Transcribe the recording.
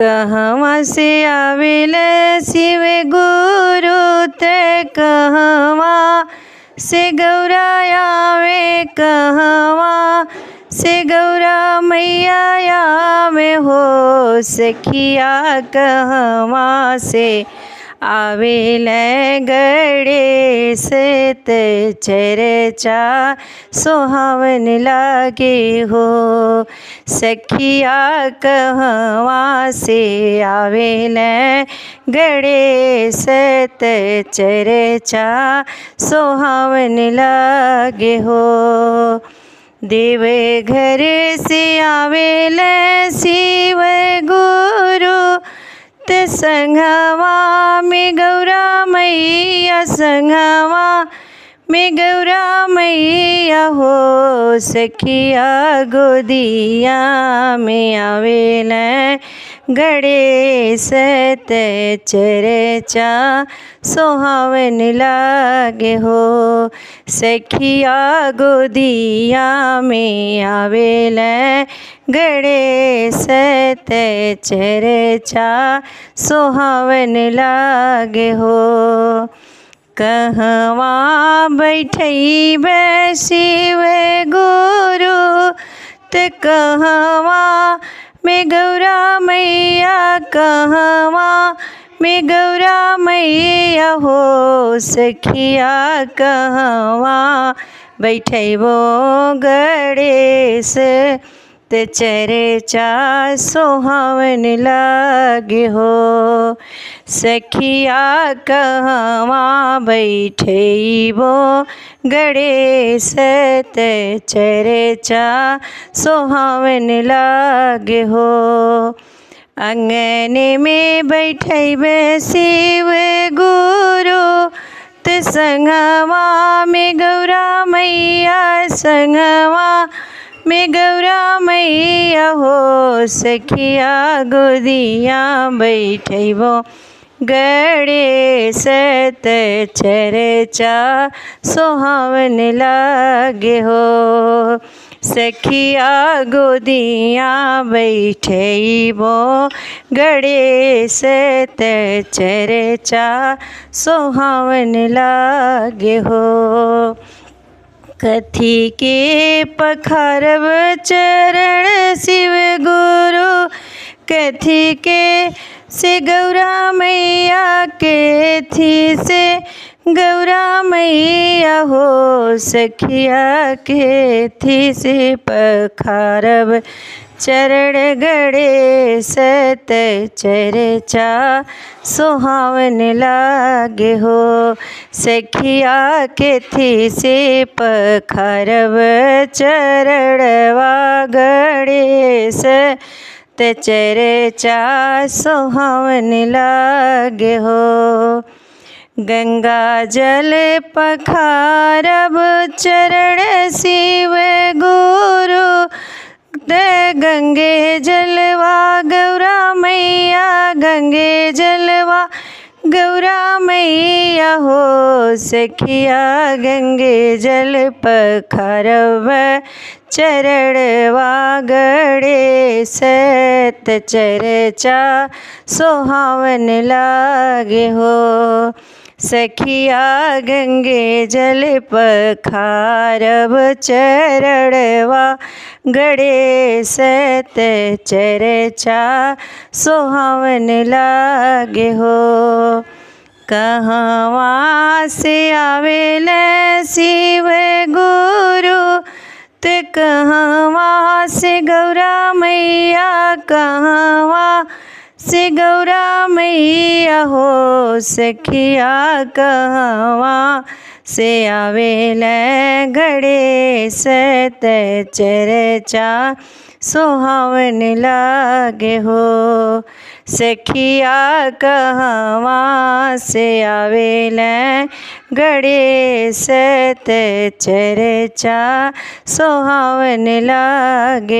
कहवा से आवेल शिव गुरु ते कहवा से गौरा आवे, कहवा से गौरा मैया आवे हो। सखिया कहवा से आवेल गणेश ते चर्चा सुहावन लागे हो। सखिया कहवा से आवेल गणेश ते चर्चा सुहावन लागे हो। देव घर से आवेल शिव गुरु ते संघवा में गौरा मैया, संघवा में गौरा मैया हो। सखिया गोदिया में आवेल गणेश ते चर्चा सुहावन लागे हो। सखिया गोदिया में आवेल गणेश ते चर्चा सुहावन लागे हो। कहवा बैठैबे शिव गुरु ते कहवा में गौरा मैया, कहवा में गौरा मैया हो। सखिया कहवा बैठैबो गणेश ते चर्चा सुहावन लागे हो। सखिया कहवा बैठैबो गणेश ते चर्चा सुहावन लागे हो। अंगने में बैठैबे शिव गुरु ते संघवा में गौरा मैया, संघवा में गौरा मैया हो। सखिया गोदिया बैठैबो गणेश ते चर्चा सुहावन लागे हो। सखिया गोदिया बैठैबो गणेश ते चर्चा सुहावन लागे हो। कथी के पखारब चरण शिव गुरु, कथी के से गौरा मैया, केथी से गौरा मैया हो। सखिया केथी से पखारब चरण गणेश ते चर्चा सुहावन लागे हो। सखिया केथी से पखारब चरणवा गणेश ते चर्चा सुहावन लागे हो। गंगा जल पखारब चरण शिव गुरु ते गंगे जलवा गौरा मैया, गंगे जलवा गौरा मैया हो। सखिया गंगे जल पखारब चरणवा गणेश ते चर्चा सुहावन लागे हो। सखिया गंगे जल पखारब चरणवा गणेश ते चर्चा सुहावन लागे हो। कहवा से आवेल शिव गुरु ते कहवा से गौरा मैया, कहवा से गौरा मैया हो। सखिया कहवा से आवेल गणेश ते चर्चा सुहावन लागे हो। सखिया कहवा से आवेल गणेश ते चर्चा सुहावन लागे।